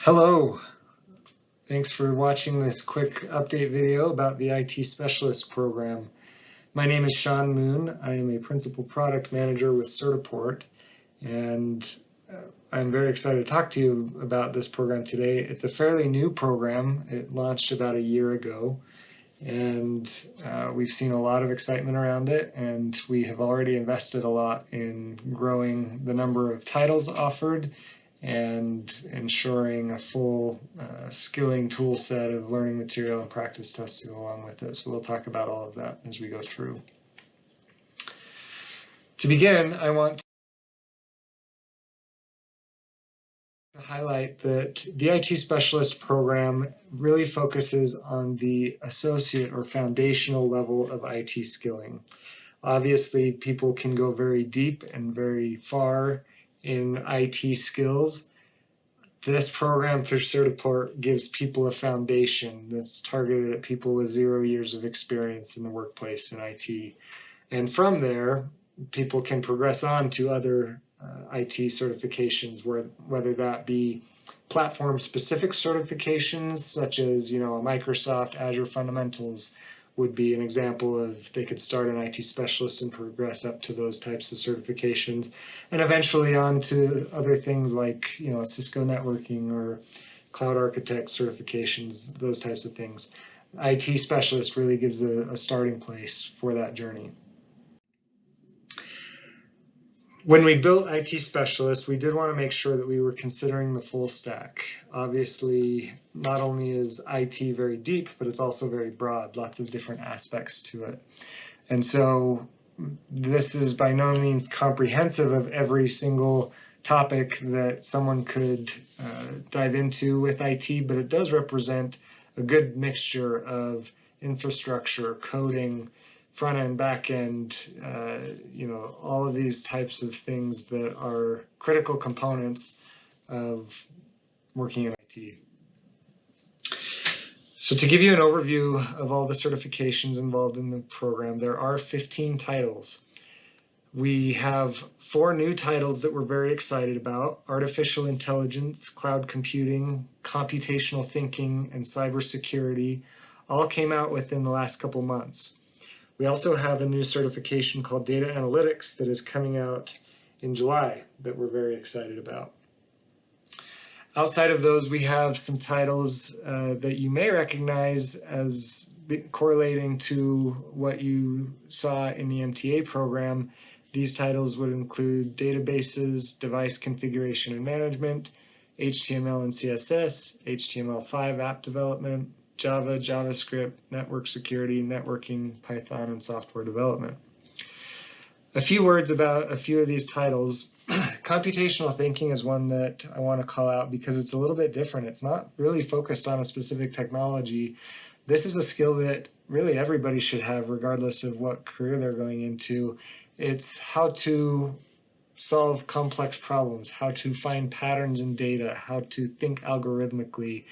Hello, thanks for watching this quick update video about the IT Specialist program. My name is Sean Moon. I am a Principal Product Manager with Certiport, and I'm very excited to talk to you about this program today. It's a fairly new program. It launched about a year ago, and we've seen a lot of excitement around it, and we have already invested a lot in growing the number of titles offered and ensuring a full skilling tool set of learning material and practice tests to go along with it. So we'll talk about all of that as we go through. To begin, I want to highlight that the IT Specialist program really focuses on the associate or foundational level of IT skilling. Obviously, people can go very deep and very far in IT skills. This program through Certiport gives people a foundation that's targeted at people with 0 years of experience in the workplace in IT. And from there, people can progress on to other IT certifications, whether that be platform-specific certifications, such as a Microsoft Azure Fundamentals would be an example of they could start an IT specialist and progress up to those types of certifications, and eventually on to other things like Cisco networking or cloud architect certifications, those types of things. IT specialist really gives a starting place for that journey. When we built IT Specialist, we did want to make sure that we were considering the full stack. Obviously, not only is IT very deep, but it's also very broad, lots of different aspects to it. And so this is by no means comprehensive of every single topic that someone could dive into with IT, but it does represent a good mixture of infrastructure, coding, front end, back end, all of these types of things that are critical components of working in IT. So to give you an overview of all the certifications involved in the program, there are 15 titles. We have 4 new titles that we're very excited about: Artificial Intelligence, Cloud Computing, Computational Thinking, and Cybersecurity. All came out within the last couple months. We also have a new certification called Data Analytics that is coming out in July that we're very excited about. Outside of those, we have some titles that you may recognize as correlating to what you saw in the MTA program. These titles would include databases, device configuration and management, HTML and CSS, HTML5 app development, Java, JavaScript, network security, networking, Python, and software development. A few words about a few of these titles. Computational thinking is one that I want to call out because it's a little bit different. It's not really focused on a specific technology. This is a skill that really everybody should have regardless of what career they're going into. It's how to solve complex problems, how to find patterns in data, how to think algorithmically.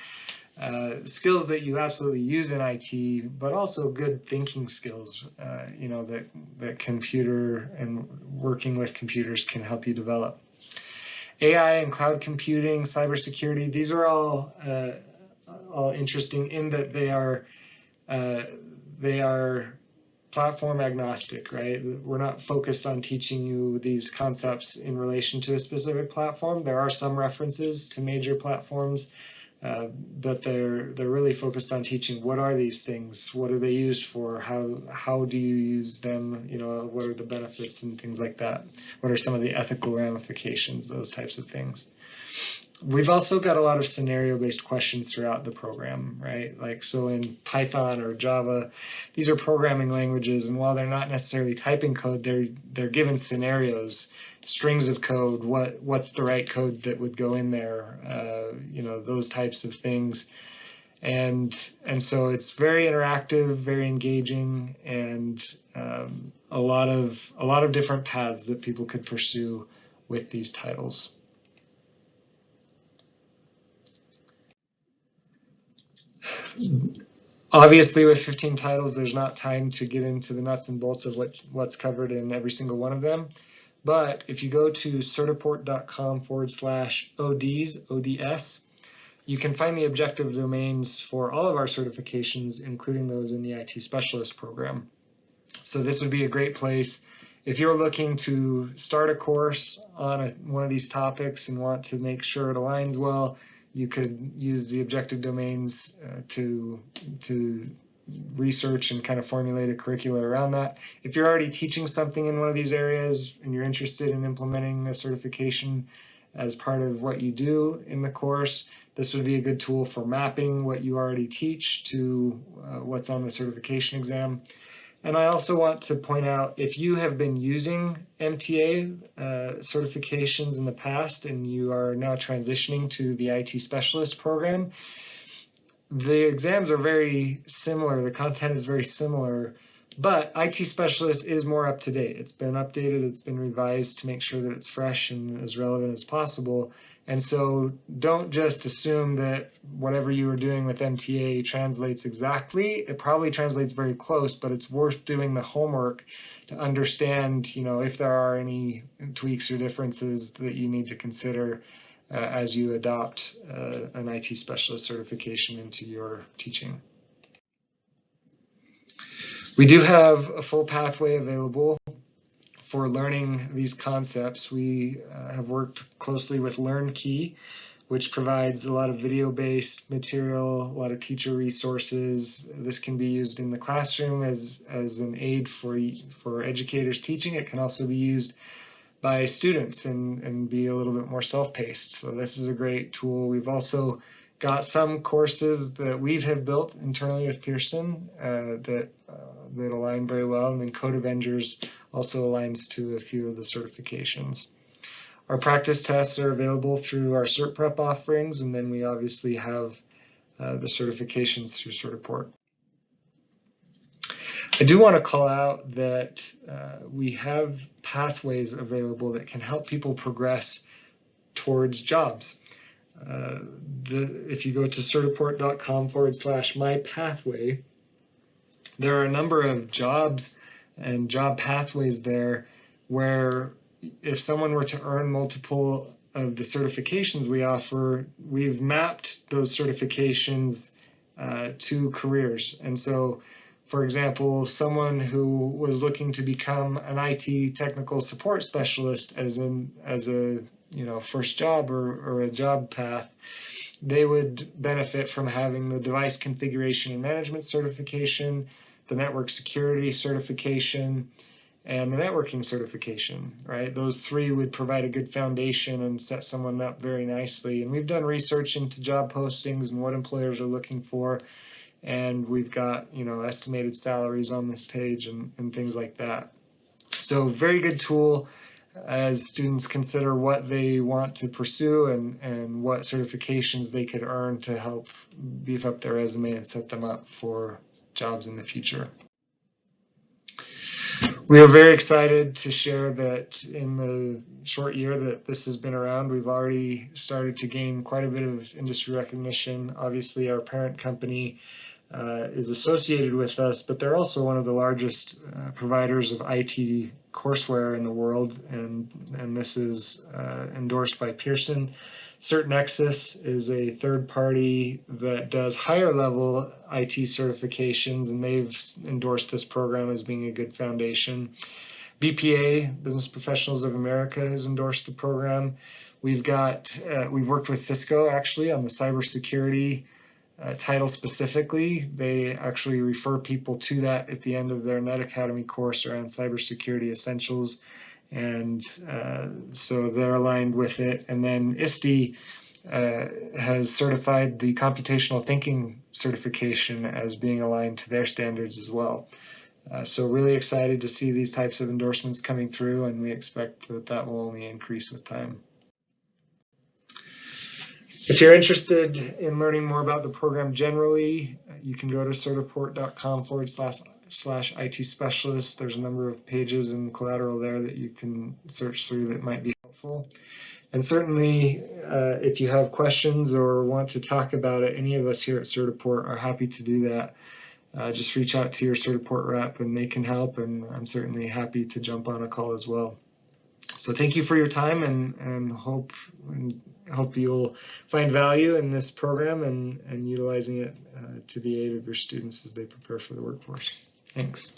Skills that you absolutely use in IT, but also good thinking skills, that computer and working with computers can help you develop. AI and cloud computing, cybersecurity, these are all interesting in that they are platform agnostic, right? We're not focused on teaching you these concepts in relation to a specific platform. There are some references to major platforms, but they're really focused on teaching what are these things, what are they used for, how do you use them, what are the benefits and things like that, what are some of the ethical ramifications, those types of things. We've also got a lot of scenario-based questions throughout the program, right? Like, so in Python or Java, these are programming languages, and while they're not necessarily typing code, they're given scenarios, strings of code, what's the right code that would go in there, those types of things. And so it's very interactive, very engaging, and a lot of different paths that people could pursue with these titles. Obviously, with 15 titles, there's not time to get into the nuts and bolts of what's covered in every single one of them. But if you go to certiport.com/ODs, ODS, You can find the objective domains for all of our certifications, including those in the IT Specialist program. So this would be a great place if you're looking to start a course on one of these topics and want to make sure it aligns well. You could use the objective domains to research and kind of formulate a curricula around that. If you're already teaching something in one of these areas and you're interested in implementing a certification as part of what you do in the course, this would be a good tool for mapping what you already teach to what's on the certification exam. And I also want to point out, if you have been using MTA certifications in the past and you are now transitioning to the IT Specialist program, the exams are very similar, the content is very similar, but IT Specialist is more up to date. It's been updated, it's been revised to make sure that it's fresh and as relevant as possible. And so don't just assume that whatever you were doing with MTA translates exactly. It probably translates very close, but it's worth doing the homework to understand, if there are any tweaks or differences that you need to consider as you adopt an IT Specialist certification into your teaching. We do have a full pathway available for learning these concepts. We have worked closely with LearnKey, which provides a lot of video-based material, a lot of teacher resources. This can be used in the classroom as an aid for educators teaching. It can also be used by students and be a little bit more self-paced. So this is a great tool. We've also got some courses that we have built internally with Pearson that align very well, and then Code Avengers also aligns to a few of the certifications. Our practice tests are available through our Cert Prep offerings, and then we obviously have the certifications through Certiport. I do want to call out that we have pathways available that can help people progress towards jobs. If you go to certiport.com/mypathway, there are a number of jobs and job pathways there where if someone were to earn multiple of the certifications we offer, we've mapped those certifications to careers. And so, for example, someone who was looking to become an IT technical support specialist as a first job or a job path, they would benefit from having the device configuration and management certification, the network security certification, and the networking certification, right? Those three would provide a good foundation and set someone up very nicely. And we've done research into job postings and what employers are looking for, and we've got estimated salaries on this page and things like that. So very good tool as students consider what they want to pursue and what certifications they could earn to help beef up their resume and set them up for jobs in the future. We are very excited to share that in the short year that this has been around, we've already started to gain quite a bit of industry recognition. Obviously, our parent company is associated with us, but they're also one of the largest providers of IT courseware in the world, and this is endorsed by Pearson. CertNexus is a third party that does higher level IT certifications, and they've endorsed this program as being a good foundation. BPA, Business Professionals of America, has endorsed the program. We've worked with Cisco actually on the cybersecurity title specifically. They actually refer people to that at the end of their Net Academy course around cybersecurity essentials, and so they're aligned with it. And then ISTE has certified the Computational Thinking certification as being aligned to their standards as well. So really excited to see these types of endorsements coming through, and we expect that will only increase with time. If you're interested in learning more about the program generally, you can go to certiport.com/IT specialist. There's a number of pages and collateral there that you can search through that might be helpful. And certainly, if you have questions or want to talk about it, any of us here at Certiport are happy to do that. Just reach out to your Certiport rep and they can help, and I'm certainly happy to jump on a call as well. So thank you for your time, and hope you'll find value in this program and utilizing it to the aid of your students as they prepare for the workforce. Thanks.